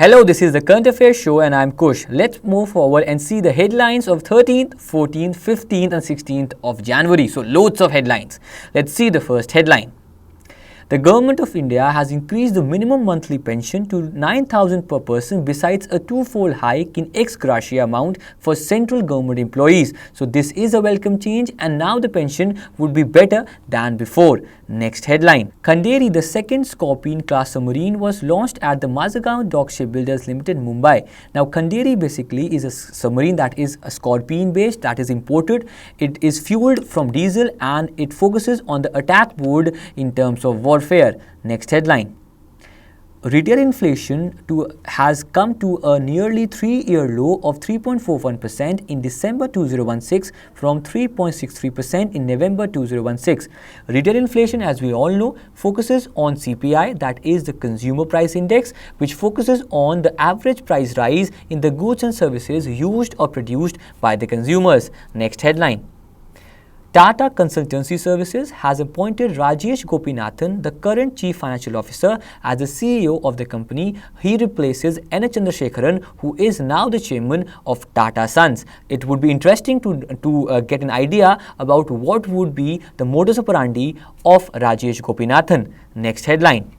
Hello, this is the Current Affairs Show and I'm Kush. Let's move forward and see the headlines of 13th, 14th, 15th and 16th of January. So loads of headlines. Let's see the first headline. The Government of India has increased the minimum monthly pension to 9,000 per person besides a twofold hike in ex gratia amount for central government employees. So this is a welcome change and now the pension would be better than before. Next headline. Khanderi, the second Scorpion class submarine, was launched at the Mazagaon Dock Shipbuilders Limited, Mumbai. Now Khanderi basically is a submarine that is a Scorpion based, that is imported. It is fueled from diesel and it focuses on the attack mode in terms of warfare. Next headline. Retail inflation has come to a nearly 3-year low of 3.41% in December 2016 from 3.63% in November 2016. Retail inflation, as we all know, focuses on CPI, that is the Consumer Price Index, which focuses on the average price rise in the goods and services used or produced by the consumers. Next headline. Tata Consultancy Services has appointed Rajesh Gopinathan, the current Chief Financial Officer, as the CEO of the company. He replaces N. Chandrasekharan, who is now the chairman of Tata Sons. It would be interesting to get an idea about what would be the modus operandi of Rajesh Gopinathan. Next headline.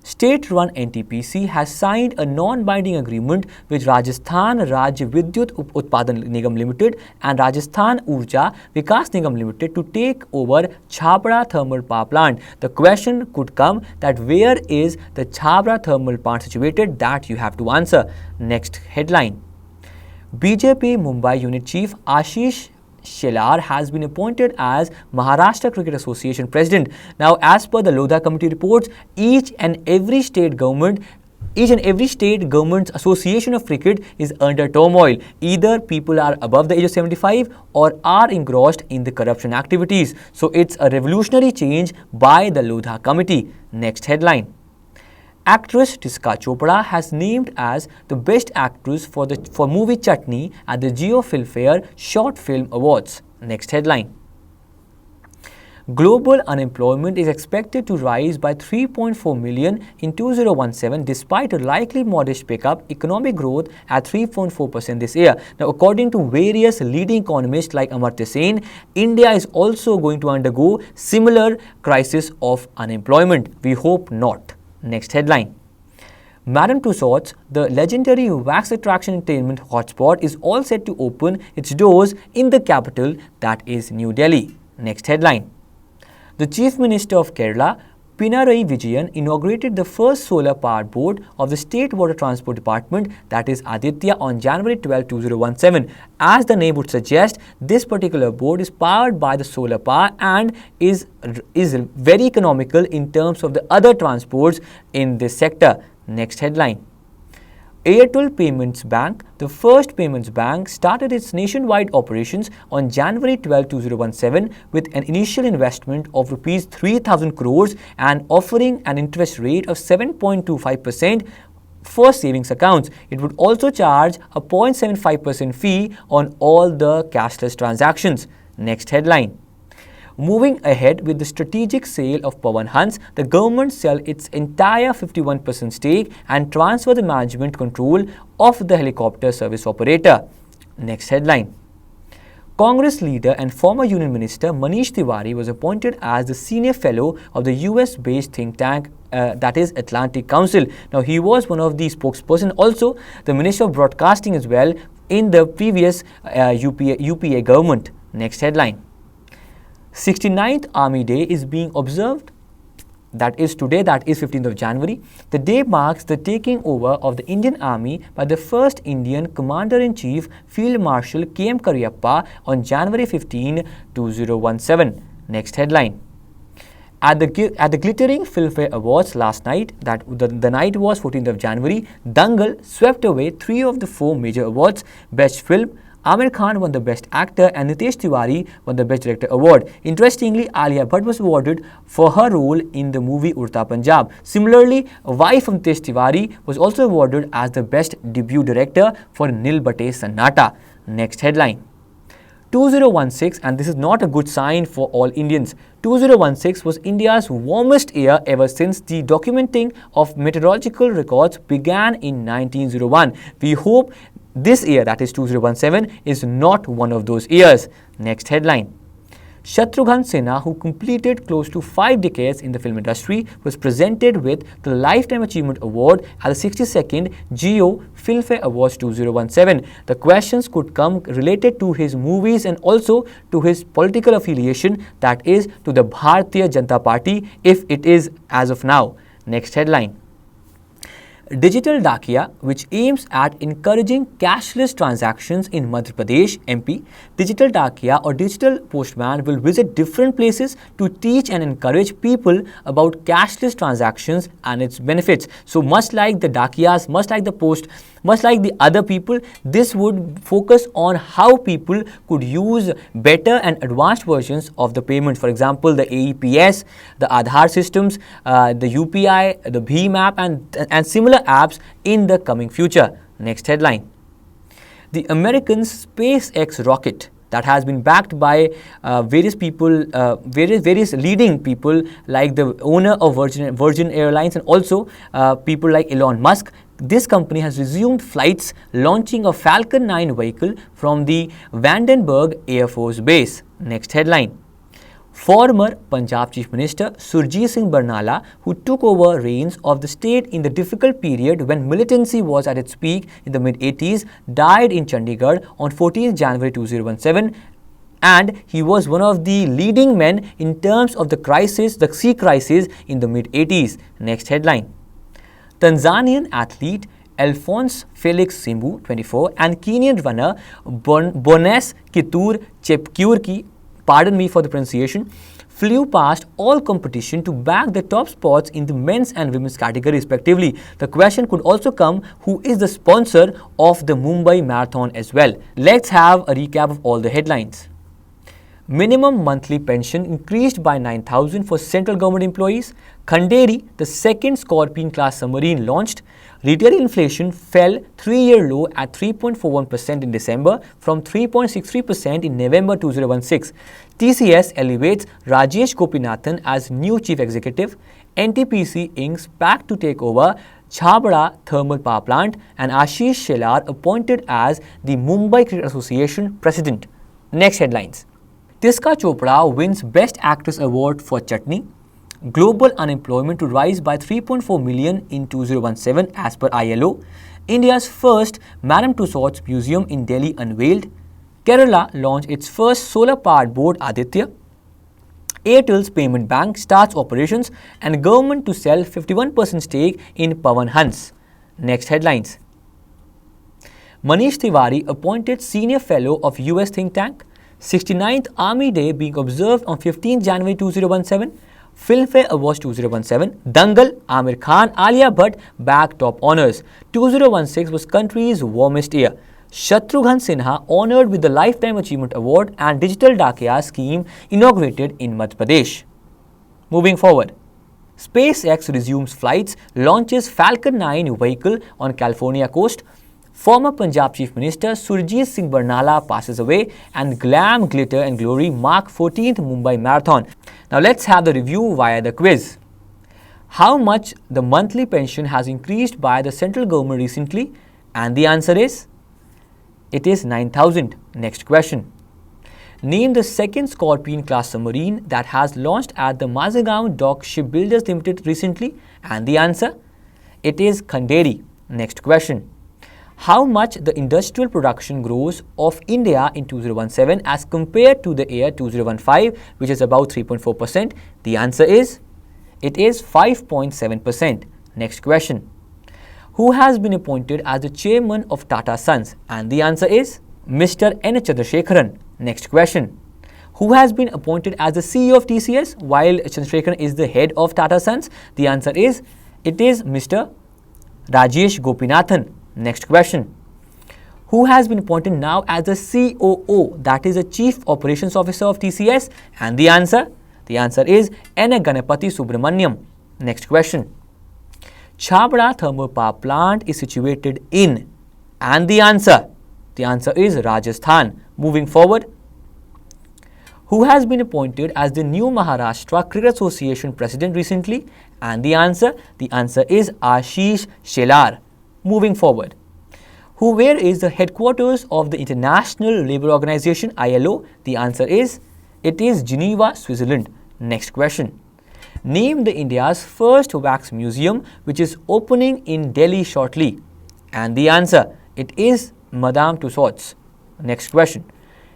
State-run NTPC has signed a non-binding agreement with Rajasthan Rajya Vidyut Utpadan Nigam Limited and Rajasthan Urja Vikas Nigam Limited to take over Chhabra Thermal Power Plant. The question could come that where is the Chhabra Thermal Plant situated? That you have to answer. Next headline. BJP Mumbai Unit Chief Ashish Shelar has been appointed as Maharashtra Cricket Association President. Now, as per the Lodha Committee reports, each and every state government's association of cricket is under turmoil. Either people are above the age of 75 or are engrossed in the corruption activities. So it's a revolutionary change by the Lodha Committee. Next headline. Actress Tiska Chopra has named as the best actress for movie Chutney at the Geo Filmfare Short Film Awards. Next headline. Global unemployment is expected to rise by 3.4 million in 2017 despite a likely modest pickup economic growth at 3.4% this year. Now, according to various leading economists like Amartya Sen, India is also going to undergo similar crisis of unemployment. We hope not. Next headline. Madame Tussauds, the legendary wax attraction entertainment hotspot, is all set to open its doors in the capital, that is New Delhi. Next headline. The Chief Minister of Kerala, Pinarayi Vijayan, inaugurated the first solar powered boat of the State Water Transport Department, that is Aditya, on January 12, 2017. As the name would suggest, this particular boat is powered by the solar power and is very economical in terms of the other transports in this sector. Next headline. Airtel Payments Bank, the first payments bank, started its nationwide operations on January 12, 2017 with an initial investment of Rs 3,000 crores and offering an interest rate of 7.25% for savings accounts. It would also charge a 0.75% fee on all the cashless transactions. Next headline. Moving ahead with the strategic sale of Pawan Hans, the government sell its entire 51% stake and transfer the management control of the helicopter service operator. Next headline. Congress leader and former Union Minister Manish Tiwari was appointed as the senior fellow of the US-based think tank that is Atlantic Council. Now, he was one of the spokesperson, also the Minister of Broadcasting as well in the previous UPA government. Next headline. 69th Army Day is being observed, that is today, that is 15th of January. The day marks the taking over of the Indian Army by the first Indian Commander-in-Chief Field Marshal K.M. Kariyappa on January 15, 2017. Next headline. At the glittering Filmfare Awards last night, that the night was 14th of January, Dangal swept away 3 of the 4 major awards. Best Film, Amir Khan won the Best Actor and Nitesh Tiwari won the Best Director award. Interestingly, Alia Bhatt was awarded for her role in the movie Urta Punjab. Similarly, wife of Nitesh Tiwari was also awarded as the Best Debut Director for Nil Bate Sannata. Next headline. 2016, and this is not a good sign for all Indians. 2016 was India's warmest year ever since the documenting of meteorological records began in 1901. We hope this year, that is 2017, is not one of those years. Next headline. Shatrughan Sinha, who completed close to 5 decades in the film industry, was presented with the Lifetime Achievement Award at the 62nd Geo Filmfare Awards 2017. The questions could come related to his movies and also to his political affiliation, that is to the Bharatiya Janata Party, if it is as of now. Next headline. Digital Dakia, which aims at encouraging cashless transactions in Madhya Pradesh, MP. Digital Dakia or Digital Postman will visit different places to teach and encourage people about cashless transactions and its benefits. So much like the Dakias, much like the post, much like the other people, this would focus on how people could use better and advanced versions of the payment. For example, the AEPS, the Aadhaar systems, the UPI, the BHIM app and similar apps in the coming future. Next headline. The American SpaceX rocket that has been backed by various people, various leading people like the owner of Virgin Airlines and also people like Elon Musk. This company has resumed flights, launching a Falcon 9 vehicle from the Vandenberg Air Force Base. Next headline. Former Punjab Chief Minister Surjit Singh Barnala, who took over reins of the state in the difficult period when militancy was at its peak in the mid-80s, died in Chandigarh on 14 January 2017. And he was one of the leading men in terms of the crisis, the sea crisis in the mid-80s. Next headline. Tanzanian athlete Alphonse Felix Simbu, 24, and Kenyan runner Bones Kitur Chepkurki, pardon me for the pronunciation, flew past all competition to bag the top spots in the men's and women's category respectively. The question could also come, who is the sponsor of the Mumbai Marathon as well? Let's have a recap of all the headlines. Minimum monthly pension increased by 9,000 for central government employees. Khanderi, the second Scorpion-class submarine launched. Retail inflation fell 3-year low at 3.41% in December from 3.63% in November 2016. TCS elevates Rajesh Gopinathan as new chief executive. NTPC inks back to take over Chhabra Thermal Power Plant, and Ashish Shelar appointed as the Mumbai Cricket Association president. Next headlines. Tiska Chopra wins Best Actress Award for Chutney. Global unemployment to rise by 3.4 million in 2017 as per ILO. India's first Madame Tussauds Museum in Delhi unveiled. Kerala launched its first solar-powered boat Aditya. Airtel's payment bank starts operations, and government to sell 51% stake in Pawan Hans. Next headlines. Manish Tiwari appointed Senior Fellow of US think tank. 69th Army Day being observed on 15 January 2017. Filmfare Awards 2017. Dangal, Amir Khan, Alia Bhatt bagged top honours. 2016 was country's warmest year. Shatrughan Sinha honoured with the Lifetime Achievement Award, and Digital Dakia scheme inaugurated in Madhya Pradesh. Moving forward. SpaceX resumes flights, launches Falcon 9 vehicle on California coast. Former Punjab Chief Minister Surjit Singh Barnala passes away, and glam, glitter and glory mark 14th Mumbai Marathon. Now let's have the review via the quiz. How much the monthly pension has increased by the central government recently? And the answer is, it is 9,000. Next question. Name the second Scorpion class submarine that has launched at the Mazagon Dock Shipbuilders Limited recently? And the answer, it is Khanderi. Next question. How much the industrial production grows of India in 2017 as compared to the year 2015, which is about 3.4%? The answer is, it is 5.7%. Next question. Who has been appointed as the chairman of Tata Sons? And the answer is, Mr. N. Chandrasekharan. Next question. Who has been appointed as the CEO of TCS while Chandrasekharan is the head of Tata Sons? The answer is, it is Mr. Rajesh Gopinathan. Next question. Who has been appointed now as the COO, that is the Chief Operations Officer of TCS? And the answer is N. Ganapati Subramaniam. Next question. Chhabra Thermal Power Plant is situated in, and the answer is Rajasthan. Moving forward. Who has been appointed as the new Maharashtra Cricket Association president recently? And the answer is Ashish Shelar. Moving forward. Where is the headquarters of the International Labour Organization ILO? The answer is, it is Geneva, Switzerland. Next question. Name the India's first wax museum which is opening in Delhi shortly. And the answer, it is Madame Tussauds. Next question.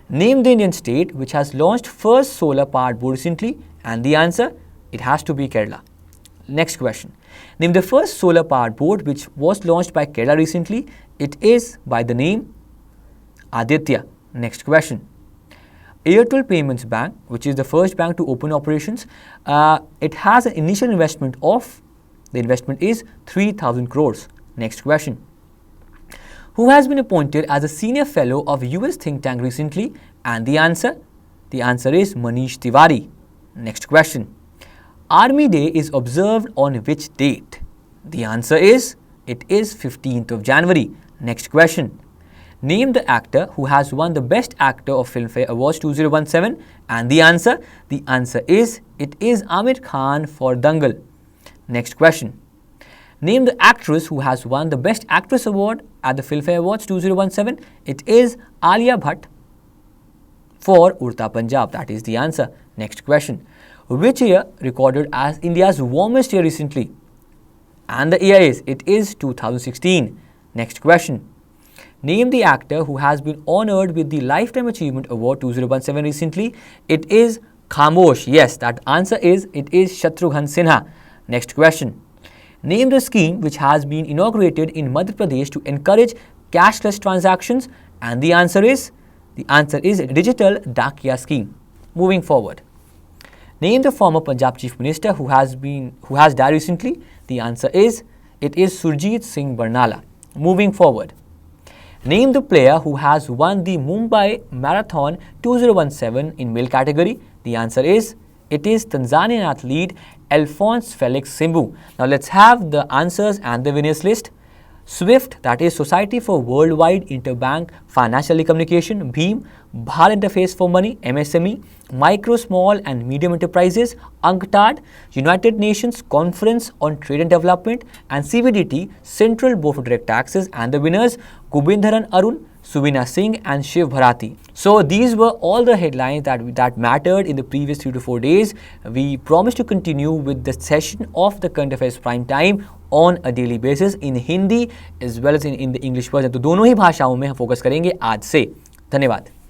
Name the Indian state which has launched first solar powered boat recently. And the answer, it has to be Kerala. Next question. Name the first solar powered boat which was launched by Kerala recently. It is by the name Aditya. Next question. Airtel Payments Bank, which is the first bank to open operations, it has an initial investment of, the investment is 3,000 crores. Next question. Who has been appointed as a senior fellow of US think tank recently? And the answer is Manish Tiwari. Next question. Army Day is observed on which date? The answer is, it is 15th of January. Next question. Name the actor who has won the Best Actor of Filmfare Awards 2017. And the answer is, it is Amir Khan for Dangal. Next question. Name the actress who has won the Best Actress Award at the Filmfare Awards 2017. It is Alia Bhatt for Urta Punjab. That is the answer. Next question. Which year recorded as India's warmest year recently? And the year is, it is 2016. Next question. Name the actor who has been honored with the Lifetime Achievement Award 2017 recently. It is Khamosh. Yes, that answer is, it is Shatrughan Sinha. Next question. Name the scheme which has been inaugurated in Madhya Pradesh to encourage cashless transactions. And the answer is Digital Dakia scheme. Moving forward. Name the former Punjab Chief Minister who has died recently. The answer is, it is Surjit Singh Barnala. Moving forward. Name the player who has won the Mumbai Marathon 2017 in male category. The answer is, it is Tanzanian athlete Alphonse Felix Simbu. Now let's have the answers and the winners list. SWIFT, that is Society for Worldwide Interbank Financial Communication, BHIM, Bharat Interface for Money, MSME, Micro, Small and Medium Enterprises, UNCTAD, United Nations Conference on Trade and Development, and CBDT, Central Board for Direct Taxes, and the winners Gobindharan Arun, Subina Singh and Shiv Bharati. So these were all the headlines that mattered in the previous 3 to 4 days. We promise to continue with the session of the Current Affairs Prime Time on a daily basis in Hindi as well as in the English version. तो दोनों ही भाषाओं में हम focus करेंगे आज से. धन्यवाद.